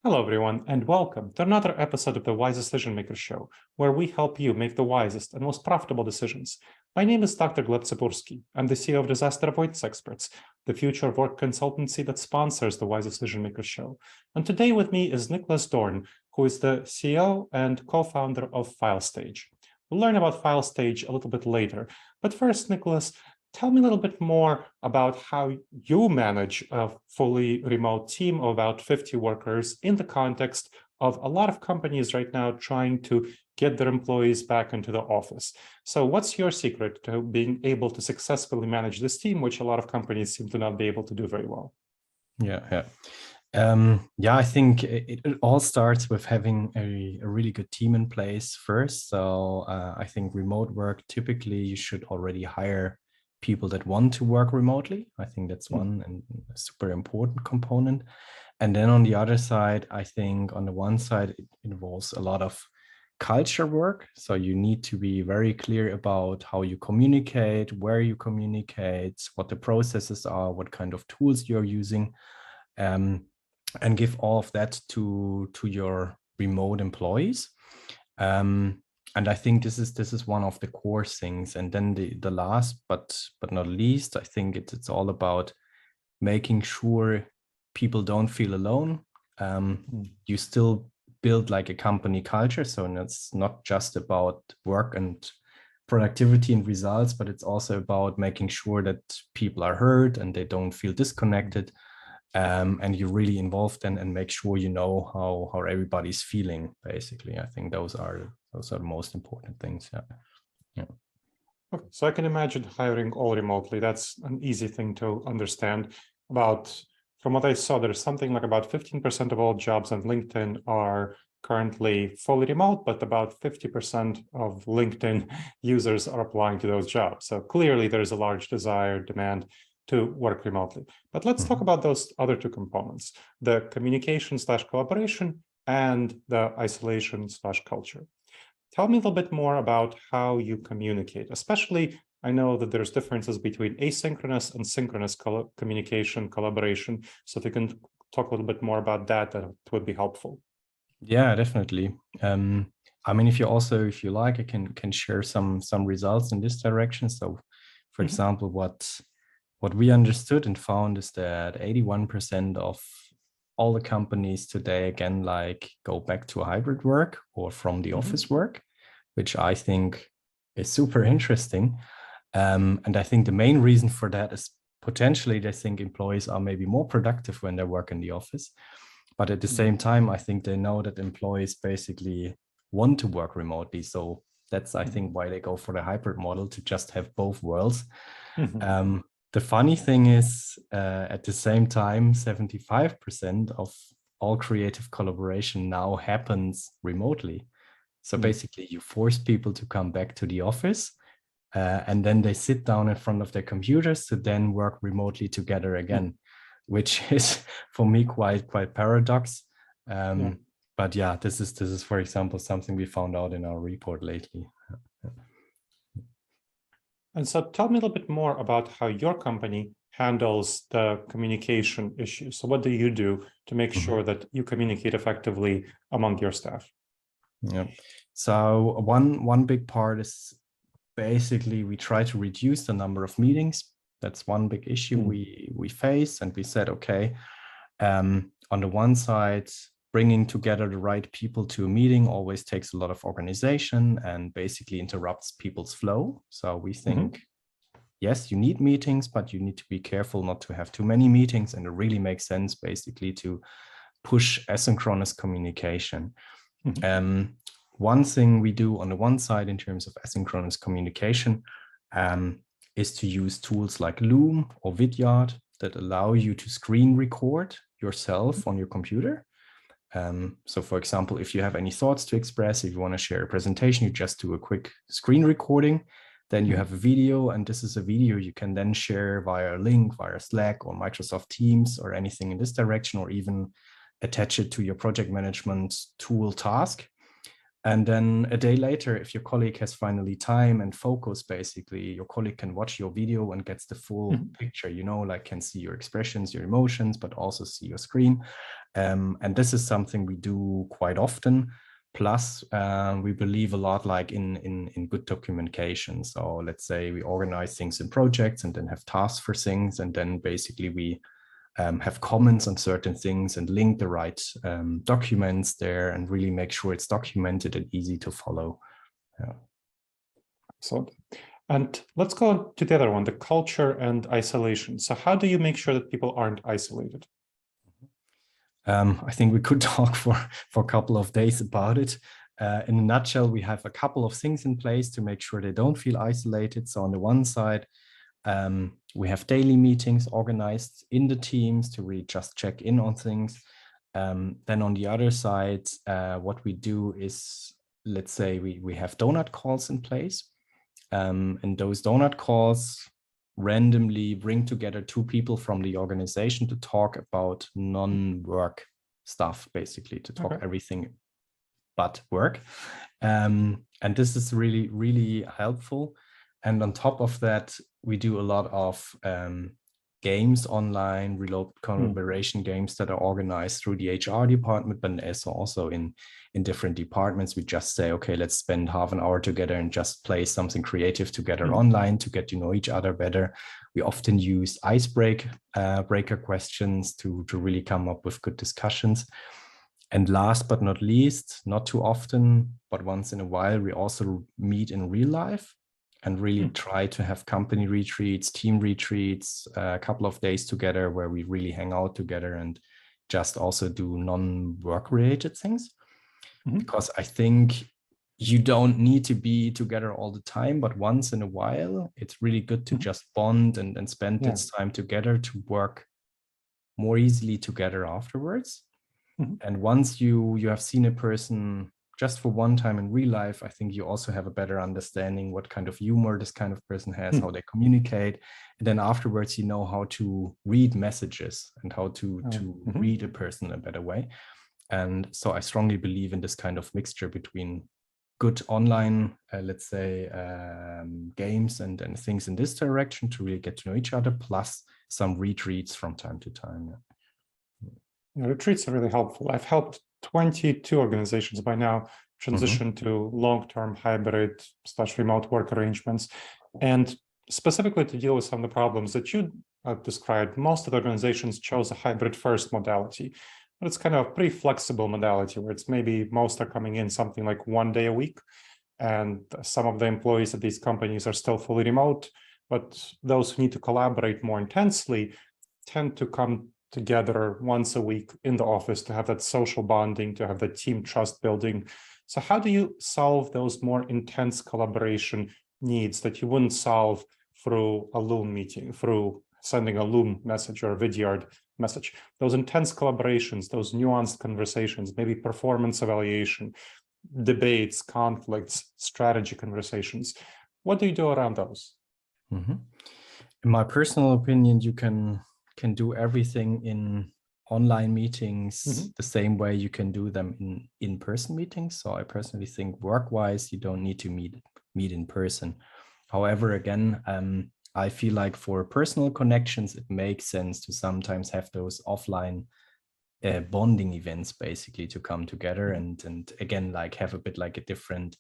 Hello, everyone, and welcome to another episode of the Wise Decision Maker Show, where we help you make the wisest and most profitable decisions. My name is Dr. Gleb Tsipursky. I'm the CEO of Disaster Avoidance Experts, the future of work consultancy that sponsors the Wise Decision Maker Show. And today with me is Niklas Dorn, who is the CEO and co-founder of Filestage. We'll learn about Filestage a little bit later. But first, Niklas, tell me a little bit more about how you manage a fully remote team of about 50 workers in the context of a lot of companies right now trying to get their employees back into the office. So what's your secret to being able to successfully manage this team, which a lot of companies seem to not be able to do very well? Yeah. I think it all starts with having a really good team in place first. So I think remote work, typically you should already hire people that want to work remotely. I think that's one and a super important component. And then on the other side, I think on the one side, it involves a lot of culture work. So you need to be very clear about how you communicate, where you communicate, what the processes are, what kind of tools you're using. And give all of that to your remote employees. And I think this is one of the core things. And then the last but not least, I think it's all about making sure people don't feel alone. You still build like a company culture, so it's not just about work and productivity and results, but it's also about making sure that people are heard and they don't feel disconnected. And you're really involved and make sure you know how everybody's feeling. Basically, I think those are the most important things. Yeah. Okay, so I can imagine hiring all remotely. That's an easy thing to understand. From what I saw, there's something like about 15% of all jobs on LinkedIn are currently fully remote, but about 50% of LinkedIn users are applying to those jobs. So clearly there's a large demand to work remotely. But let's talk about those other two components, the communication/collaboration and the isolation/culture. Tell me a little bit more about how you communicate, especially I know that there's differences between asynchronous and synchronous communication, collaboration. So if you can talk a little bit more about that, that would be helpful. Yeah, definitely. I mean, if you like, I can share some results in this direction. So for example, what we understood and found is that 81% of all the companies today, again, like go back to hybrid work or from the office work, which I think is super interesting. And I think the main reason for that is potentially they think employees are maybe more productive when they work in the office. But at the same time, I think they know that employees basically want to work remotely. So that's, I think, why they go for the hybrid model, to just have both worlds. The funny thing is, at the same time, 75% of all creative collaboration now happens remotely. So basically, you force people to come back to the office, and then they sit down in front of their computers to then work remotely together again, which is for me quite paradox. But yeah, this is, for example, something we found out in our report lately. And so tell me a little bit more about how your company handles the communication issue. So what do you do to make sure that you communicate effectively among your staff? Yeah. So one big part is basically we try to reduce the number of meetings. That's one big issue we face. And we said, okay, on the one side, bringing together the right people to a meeting always takes a lot of organization and basically interrupts people's flow. So we think, yes, you need meetings, but you need to be careful not to have too many meetings. And it really makes sense basically to push asynchronous communication. One thing we do on the one side in terms of asynchronous communication is to use tools like Loom or Vidyard that allow you to screen record yourself on your computer. So for example, if you have any thoughts to express, if you want to share a presentation, you just do a quick screen recording, then you have a video, and this is a video you can then share via a link, via Slack or Microsoft Teams or anything in this direction, or even attach it to your project management tool task. And then a day later, if your colleague has finally time and focus, basically, your colleague can watch your video and gets the full picture, like can see your expressions, your emotions, but also see your screen. And this is something we do quite often. Plus, we believe a lot like in good documentation. So let's say we organize things in projects and then have tasks for things. And then basically we have comments on certain things and link the right documents there and really make sure it's documented and easy to follow. Yeah. Excellent. And let's go to the other one, the culture and isolation. So how do you make sure that people aren't isolated? I think we could talk for a couple of days about it. In a nutshell, we have a couple of things in place to make sure they don't feel isolated. So on the one side, we have daily meetings organized in the teams to really just check in on things. Then on the other side, what we do is, let's say we have donut calls in place. And those donut calls randomly bring together two people from the organization to talk about non-work stuff, basically to talk everything but work. And this is really, really helpful. And on top of that, we do a lot of games online, remote collaboration games that are organized through the HR department, but also in different departments. We just say, okay, let's spend half an hour together and just play something creative together online to get to know each other better. We often use breaker questions to really come up with good discussions. And last but not least, not too often, but once in a while, we also meet in real life and really try to have company retreats, team retreats, a couple of days together where we really hang out together and just also do non-work related things. Because I think you don't need to be together all the time, but once in a while, it's really good to just bond and spend this time together to work more easily together afterwards. And once you have seen a person just for one time in real life, I think you also have a better understanding what kind of humor this kind of person has, how they communicate. And then afterwards, you know how to read messages and how to read a person in a better way. And so I strongly believe in this kind of mixture between good online, let's say, games and things in this direction to really get to know each other, plus some retreats from time to time. Retreats are really helpful. I've helped 22 organizations by now transition to long-term hybrid / remote work arrangements. And specifically to deal with some of the problems that you described, most of the organizations chose a hybrid first modality. But it's kind of a pretty flexible modality where it's maybe most are coming in something like 1 day a week. And some of the employees at these companies are still fully remote, but those who need to collaborate more intensely tend to come together once a week in the office to have that social bonding, to have that team trust building. So how do you solve those more intense collaboration needs that you wouldn't solve through a Loom meeting, through sending a Loom message or a Vidyard message? Those intense collaborations, those nuanced conversations, maybe performance evaluation, debates, conflicts, strategy conversations. What do you do around those? In my personal opinion, you can do everything in online meetings the same way you can do them in in-person meetings. So I personally think work-wise, you don't need to meet in person. However, again, I feel like for personal connections, it makes sense to sometimes have those offline bonding events basically to come together and again, like have a bit like a different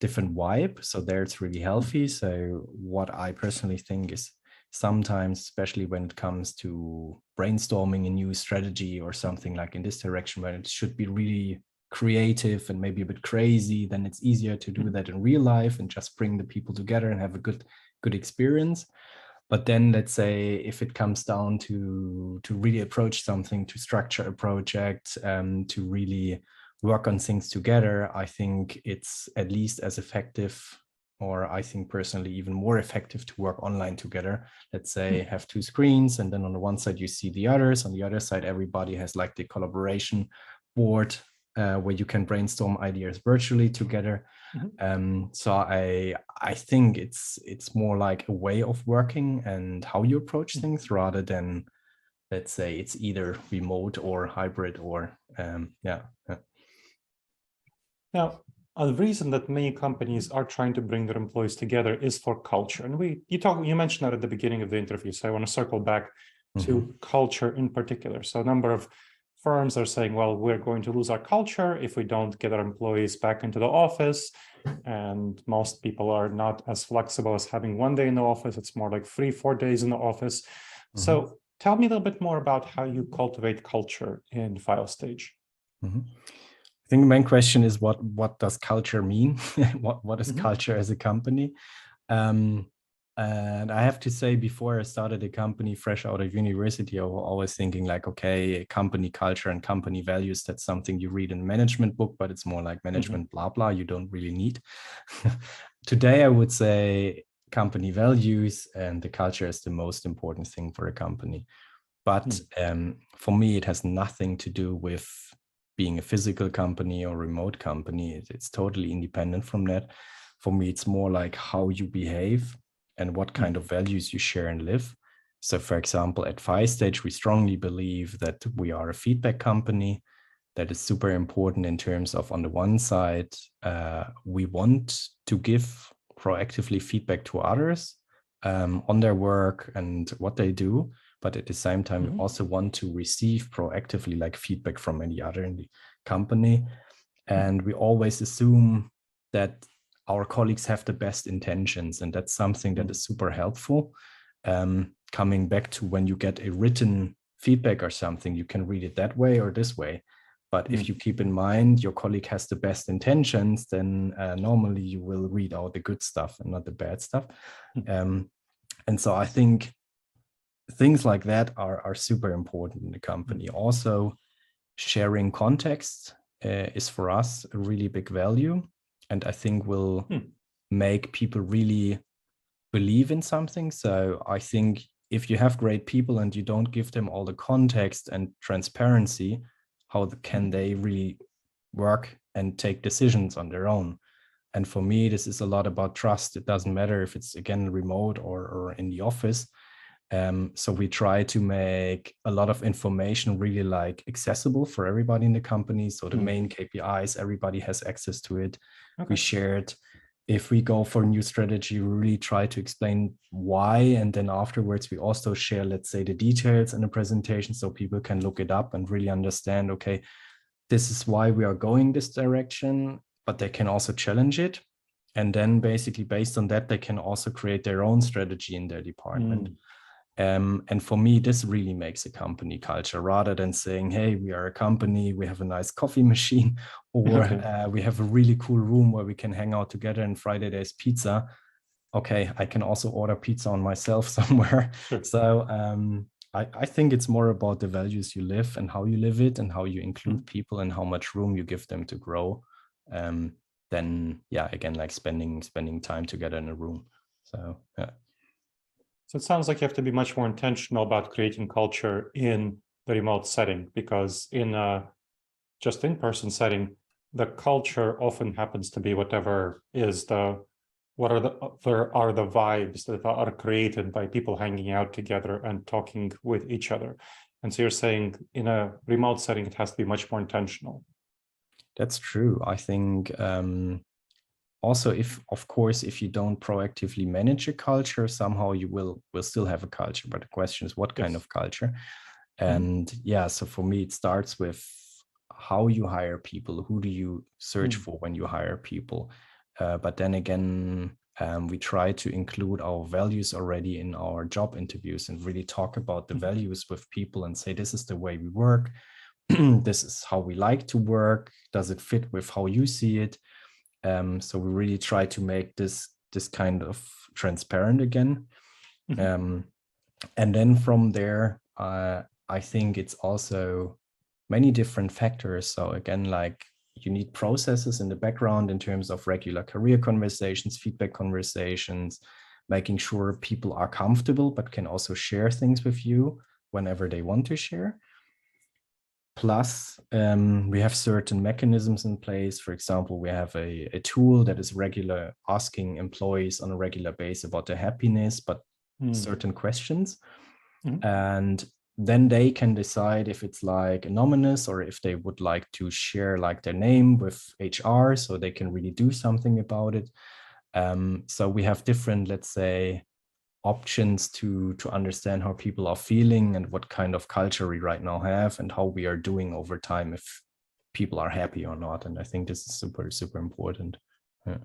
vibe. So there it's really healthy. So what I personally think is sometimes, especially when it comes to brainstorming a new strategy or something like in this direction, where it should be really creative and maybe a bit crazy, then it's easier to do that in real life and just bring the people together and have a good experience. But then let's say if it comes down to really approach something, to structure a project, to really work on things together, I think it's at least as effective, or I think personally even more effective, to work online together. Let's say have two screens, and then on the one side you see the others, on the other side everybody has like the collaboration board where you can brainstorm ideas virtually together. So I think it's more like a way of working and how you approach things, rather than, let's say, it's either remote or hybrid or Now, a reason that many companies are trying to bring their employees together is for culture. And you mentioned that at the beginning of the interview, so I want to circle back to culture in particular. So a number of firms are saying, well, we're going to lose our culture if we don't get our employees back into the office. And most people are not as flexible as having 1 day in the office. It's more like 3-4 days in the office. So tell me a little bit more about how you cultivate culture in Filestage. I think the main question is what does culture mean? what is culture as a company? And I have to say, before I started a company fresh out of university, I was always thinking like, okay, company culture and company values, that's something you read in a management book, but it's more like management blah, blah, you don't really need. Today, I would say company values and the culture is the most important thing for a company. But for me, it has nothing to do with being a physical company or remote company. It's totally independent from that. For me, it's more like how you behave and what kind of values you share and live. So for example, at Filestage, we strongly believe that we are a feedback company. That is super important in terms of, on the one side, we want to give proactively feedback to others on their work and what they do. But at the same time, we also want to receive proactively like feedback from any other in the company. And we always assume that our colleagues have the best intentions. And that's something that is super helpful. Coming back to when you get a written feedback or something, you can read it that way or this way. But if you keep in mind your colleague has the best intentions, then normally you will read out the good stuff and not the bad stuff. And so I think things like that are super important in the company. Also, sharing context is for us a really big value, and I think will make people really believe in something. So I think if you have great people and you don't give them all the context and transparency, how can they really work and take decisions on their own? And for me, this is a lot about trust. It doesn't matter if it's, again, remote or in the office. So we try to make a lot of information really like accessible for everybody in the company. So the main KPIs, everybody has access to it. We share it. If we go for a new strategy, we really try to explain why. And then afterwards, we also share, let's say, the details in the presentation so people can look it up and really understand, okay, this is why we are going this direction, but they can also challenge it. And then basically based on that, they can also create their own strategy in their department. And for me, this really makes a company culture, rather than saying, hey, we are a company, we have a nice coffee machine, or we have a really cool room where we can hang out together and Friday there's pizza. Okay, I can also order pizza on myself somewhere. So I think it's more about the values you live and how you live it and how you include people and how much room you give them to grow. Then, yeah, again, like spending time together in a room. So, yeah. So it sounds like you have to be much more intentional about creating culture in the remote setting, because in a just in-person setting, the culture often happens to be whatever is what are the vibes that are created by people hanging out together and talking with each other. And so you're saying in a remote setting, it has to be much more intentional. That's true. I think also, if you don't proactively manage a culture, somehow you will still have a culture. But the question is, what kind of culture? And yeah, so for me, it starts with how you hire people. Who do you search for when you hire people? But then again, we try to include our values already in our job interviews and really talk about the values with people and say, this is the way we work. This is how we like to work. Does it fit with how you see it? So we really try to make this kind of transparent again. And then from there, I think it's also many different factors. So again, like you need processes in the background in terms of regular career conversations, feedback conversations, making sure people are comfortable, but can also share things with you whenever they want to share. Plus, we have certain mechanisms in place. For example, we have a tool that is regular asking employees on a regular basis about their happiness, but certain questions. And then they can decide if it's like anonymous or if they would like to share like their name with HR so they can really do something about it. So we have different, let's say, options to understand how people are feeling and what kind of culture we right now have and how we are doing over time, if people are happy or not. And I think this is super, super important. Yeah.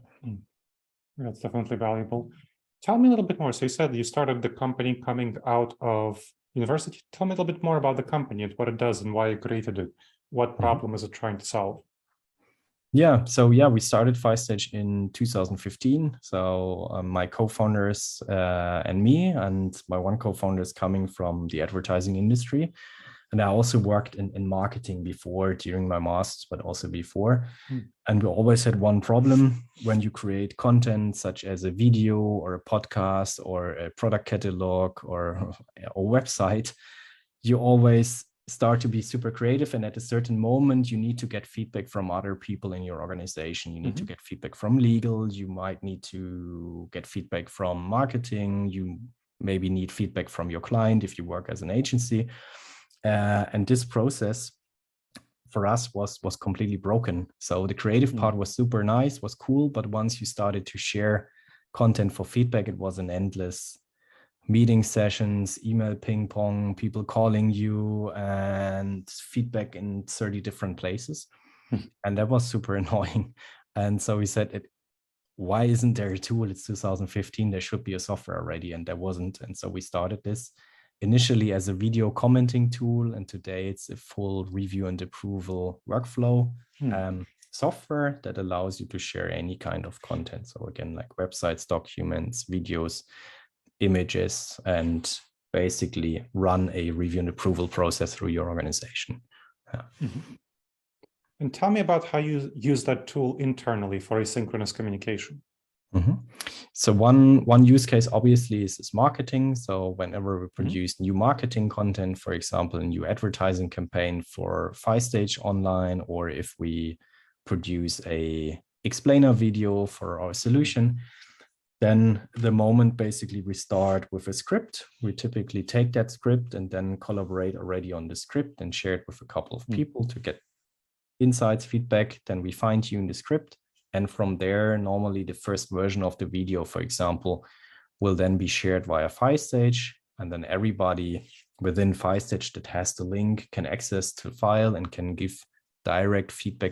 That's definitely valuable. Tell me a little bit more. So you said you started the company coming out of university. Tell me a little bit more about the company and what it does and why you created it. What problem is it trying to solve? Yeah, so yeah, we started Filestage in 2015. So my co-founders and me, and my one co-founder is coming from the advertising industry. And I also worked in marketing before, during my master's, but also before. And we always had one problem when you create content such as a video or a podcast or a product catalog or a website. You always start to be super creative, and at a certain moment you need to get feedback from other people in your organization. You need to get feedback from legal, you might need to get feedback from marketing, you maybe need feedback from your client if you work as an agency, and this process for us was completely broken. So the creative part was super nice, was cool, but once you started to share content for feedback, it was an endless meeting sessions, email ping pong, people calling you, and feedback in 30 different places. And that was super annoying. And so we said, why isn't there a tool? It's 2015, there should be a software already, and there wasn't. And so we started this initially as a video commenting tool, and today it's a full review and approval workflow software that allows you to share any kind of content. So again, like websites, documents, videos, images, and basically run a review and approval process through your organization. And tell me about how you use that tool internally for asynchronous communication. So one use case obviously is marketing. So whenever we produce new marketing content, for example, a new advertising campaign for Filestage online, or if we produce a explainer video for our solution, then the moment basically we start with a script, we typically take that script and then collaborate already on the script and share it with a couple of people to get insights, feedback. Then we fine tune the script. And from there, normally the first version of the video, for example, will then be shared via Filestage. And then everybody within Filestage that has the link can access the file and can give direct feedback